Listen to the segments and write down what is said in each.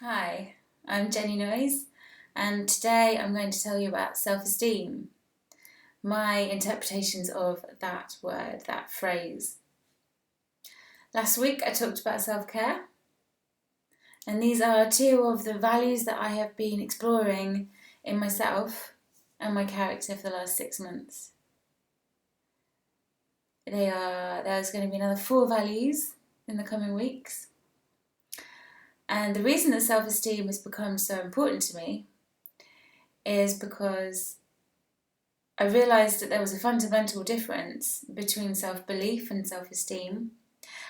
Hi, I'm Jenni Noyes, and today I'm going to tell you about self-esteem, my interpretations of that word, that phrase. Last week I talked about self-care, and these are two of the values that I have been exploring in myself and my character for the last 6 months. There's going to be another 4 values in the coming weeks. And the reason that self-esteem has become so important to me is because I realised that there was a fundamental difference between self-belief and self-esteem,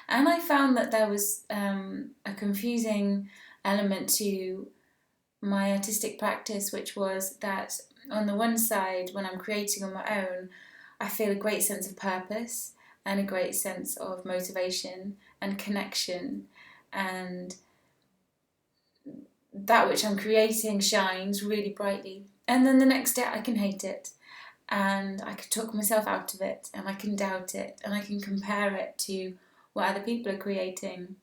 and I found that there was a confusing element to my artistic practice, which was that on the one side, when I'm creating on my own, I feel a great sense of purpose and a great sense of motivation and connection, and that which I'm creating shines really brightly. And then the next day I can hate it, and I can talk myself out of it, and I can doubt it, and I can compare it to what other people are creating.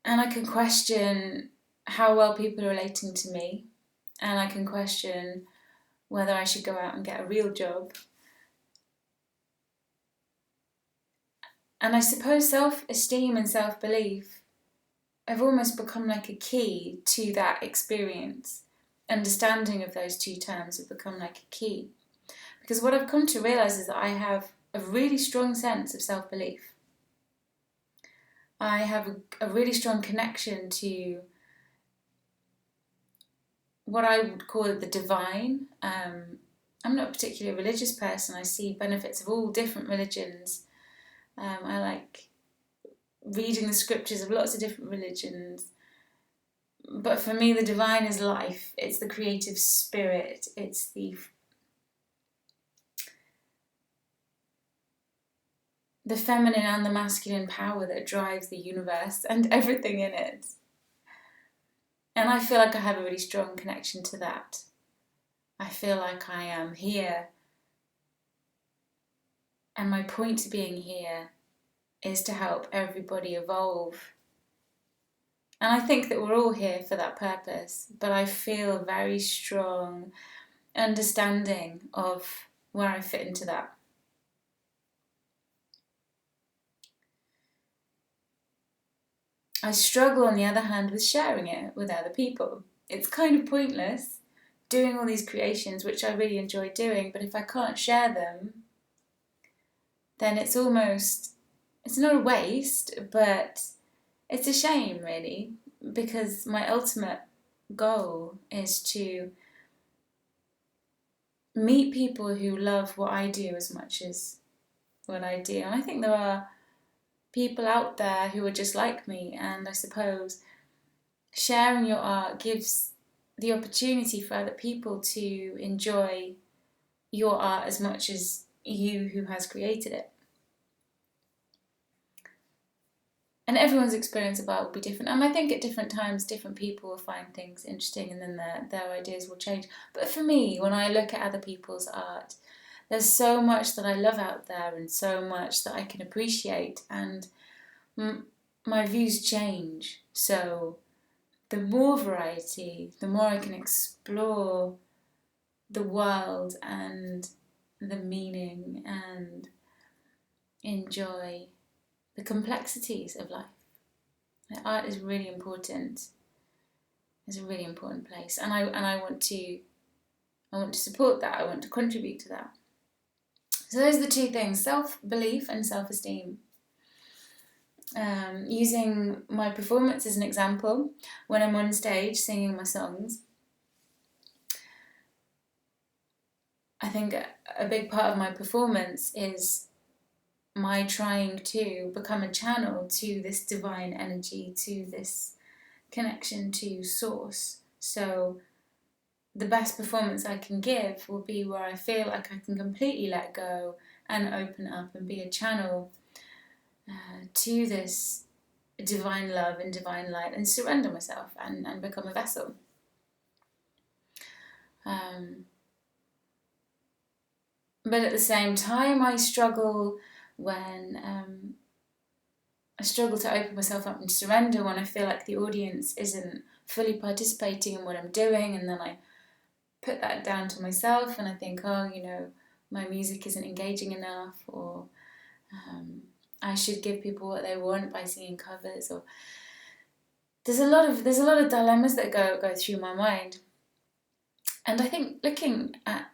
And I can question how well people are relating to me, and I can question whether I should go out and get a real job. And I suppose self-esteem and self-belief have almost become like a key to that experience. Understanding of those two terms have become like a key. Because what I've come to realise is that I have a really strong sense of self-belief. I have a really strong connection to what I would call the divine. I'm not a particularly religious person. I see benefits of all different religions. I like reading the scriptures of lots of different religions. But for me, the divine is life. It's the creative spirit. It's the feminine and the masculine power that drives the universe and everything in it. And I feel like I have a really strong connection to that. I feel like I am here, and my point to being here is to help everybody evolve. And I think that we're all here for that purpose, but I feel a very strong understanding of where I fit into that. I struggle, on the other hand, with sharing it with other people. It's kind of pointless doing all these creations, which I really enjoy doing, but if I can't share them, then it's not a waste, but it's a shame, really, because my ultimate goal is to meet people who love what I do as much as what I do. And I think there are people out there who are just like me, and I suppose sharing your art gives the opportunity for other people to enjoy your art as much as you who has created it. And everyone's experience of art will be different. And I think at different times, different people will find things interesting, and then their ideas will change. But for me, when I look at other people's art, there's so much that I love out there and so much that I can appreciate. And my views change. So the more variety, the more I can explore the world and the meaning and enjoy the complexities of life. Art is really important. It's a really important place, and I want to support that. I want to contribute to that. So those are the two things: self-belief and self-esteem. Using my performance as an example, when I'm on stage singing my songs, I think a big part of my performance is my trying to become a channel to this divine energy, to this connection to source. So the best performance I can give will be where I feel like I can completely let go and open up and be a channel to this divine love and divine light, and surrender myself and become a vessel. But at the same time, I struggle when I struggle to open myself up and surrender when I feel like the audience isn't fully participating in what I'm doing, and then I put that down to myself and I think, oh, my music isn't engaging enough, or I should give people what they want by singing covers, or there's a lot of dilemmas that go through my mind. And I think looking at,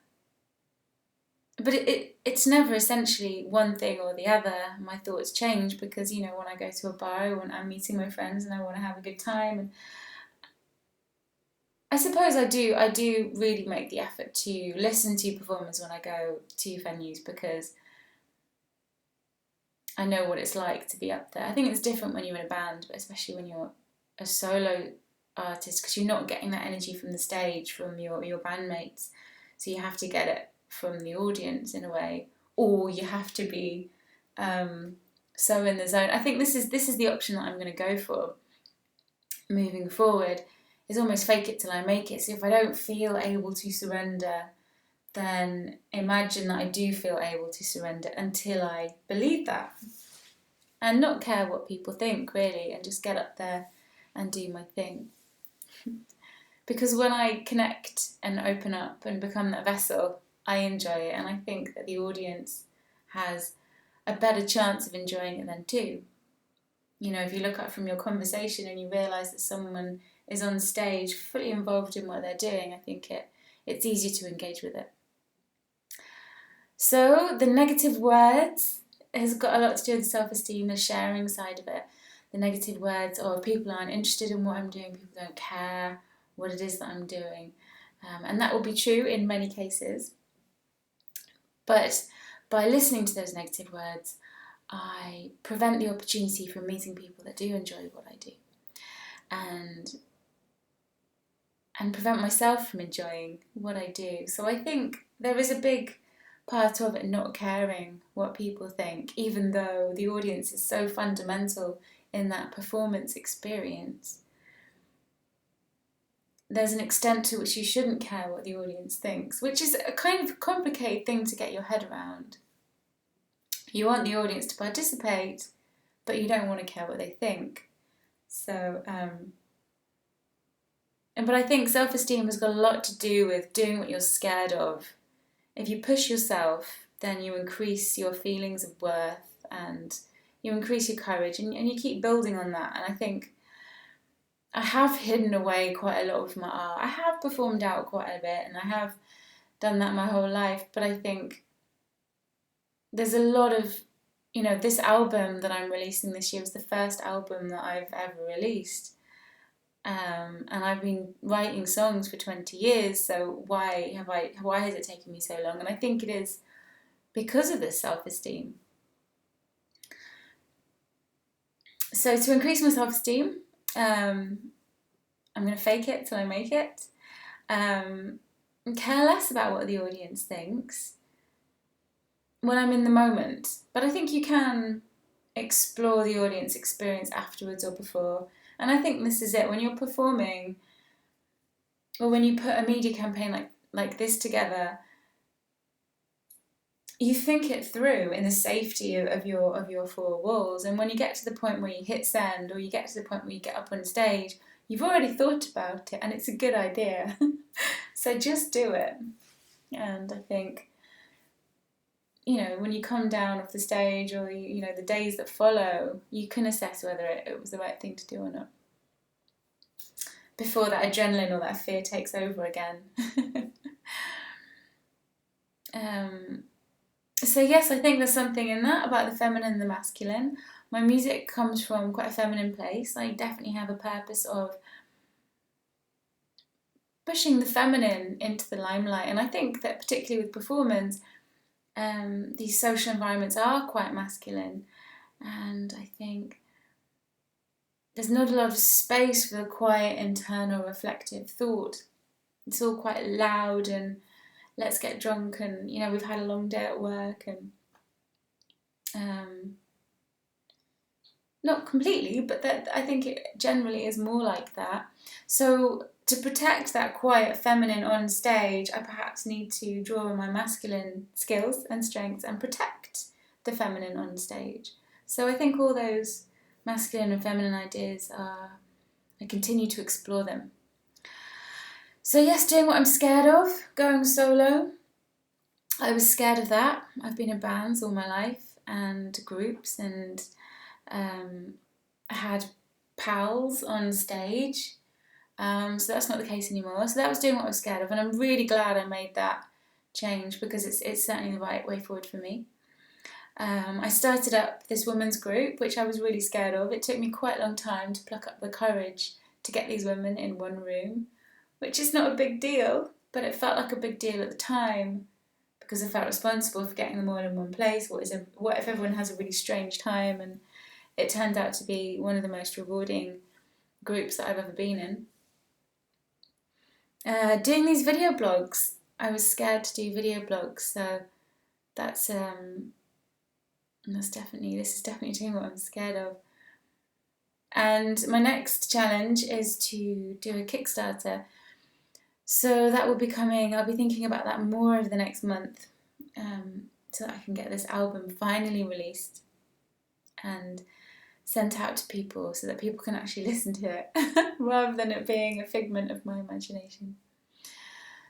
but it's never essentially one thing or the other. My thoughts change because, when I go to a bar, when I'm meeting my friends and I want to have a good time, and I suppose I do really make the effort to listen to performers when I go to venues, because I know what it's like to be up there. I think it's different when you're in a band, but especially when you're a solo artist, because you're not getting that energy from the stage, from your bandmates. So you have to get it from the audience in a way, or you have to be so in the zone. I think this is the option that I'm going to go for moving forward, is almost fake it till I make it. So if I don't feel able to surrender, then imagine that I do feel able to surrender until I believe that, and not care what people think really, and just get up there and do my thing. Because when I connect and open up and become that vessel, I enjoy it, and I think that the audience has a better chance of enjoying it than too. If you look up from your conversation and you realise that someone is on stage fully involved in what they're doing, I think it's easier to engage with it. So the negative words has got a lot to do with self-esteem, the sharing side of it. The negative words, or people aren't interested in what I'm doing, people don't care what it is that I'm doing. And that will be true in many cases. But by listening to those negative words, I prevent the opportunity from meeting people that do enjoy what I do, and prevent myself from enjoying what I do. So I think there is a big part of it not caring what people think, even though the audience is so fundamental in that performance experience. There's an extent to which you shouldn't care what the audience thinks, which is a kind of complicated thing to get your head around. You want the audience to participate, but you don't want to care what they think. So, but I think self-esteem has got a lot to do with doing what you're scared of. If you push yourself, then you increase your feelings of worth, and you increase your courage, and you keep building on that. And I think I have hidden away quite a lot of my art. I have performed out quite a bit, and I have done that my whole life, but I think there's a lot of, this album that I'm releasing this year was the first album that I've ever released. And I've been writing songs for 20 years, so why has it taken me so long? And I think it is because of this self-esteem. So to increase my self-esteem, I'm going to fake it till I make it. Care less about what the audience thinks when I'm in the moment. But I think you can explore the audience experience afterwards or before. And I think this is it. When you're performing, or when you put a media campaign like this together, you think it through in the safety of your four walls. And when you get to the point where you hit send, or you get to the point where you get up on stage, you've already thought about it, and it's a good idea. So just do it. And I think, when you come down off the stage, or the days that follow, you can assess whether it was the right thing to do or not, before that adrenaline or that fear takes over again. So yes, I think there's something in that about the feminine and the masculine. My music comes from quite a feminine place. I definitely have a purpose of pushing the feminine into the limelight, and I think that particularly with performance, these social environments are quite masculine, and I think there's not a lot of space for the quiet, internal, reflective thought. It's all quite loud and let's get drunk, and we've had a long day at work, and not completely, but that I think it generally is more like that. So to protect that quiet feminine on stage, I perhaps need to draw on my masculine skills and strengths and protect the feminine on stage. So I think all those masculine and feminine ideas are, I continue to explore them. So yes, doing what I'm scared of, going solo. I was scared of that. I've been in bands all my life and groups, and I had pals on stage. So that's not the case anymore. So that was doing what I was scared of, and I'm really glad I made that change, because it's certainly the right way forward for me. I started up this women's group, which I was really scared of. It took me quite a long time to pluck up the courage to get these women in one room, which is not a big deal, but it felt like a big deal at the time, because I felt responsible for getting them all in one place. What if everyone has a really strange time? And it turned out to be one of the most rewarding groups that I've ever been in. Doing these video blogs, I was scared to do video blogs, so this is definitely doing what I'm scared of. And my next challenge is to do a Kickstarter. So that will be coming. I'll be thinking about that more over the next month, so that I can get this album finally released and sent out to people, so that people can actually listen to it rather than it being a figment of my imagination.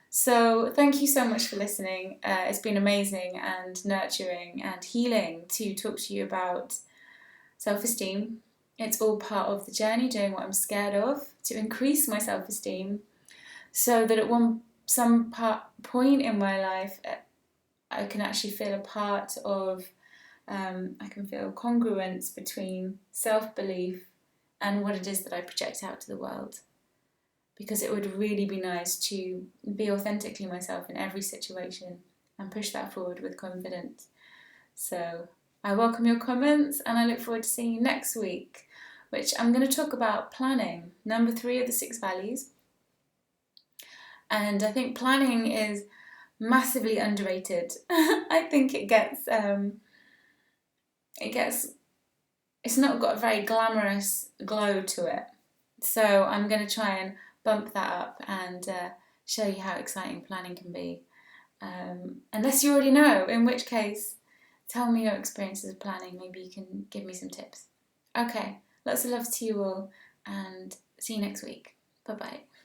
So thank you so much for listening. It's been amazing and nurturing and healing to talk to you about self-esteem. It's all part of the journey, doing what I'm scared of to increase my self-esteem, so that at some point in my life I can actually feel a part of, I can feel congruence between self-belief and what it is that I project out to the world. Because it would really be nice to be authentically myself in every situation and push that forward with confidence. So I welcome your comments, and I look forward to seeing you next week, which I'm going to talk about planning, number 3 of the 6 values. And I think planning is massively underrated. I think it's not got a very glamorous glow to it. So I'm going to try and bump that up and show you how exciting planning can be. Unless you already know, in which case, tell me your experiences of planning. Maybe you can give me some tips. Okay, lots of love to you all, and see you next week. Bye-bye.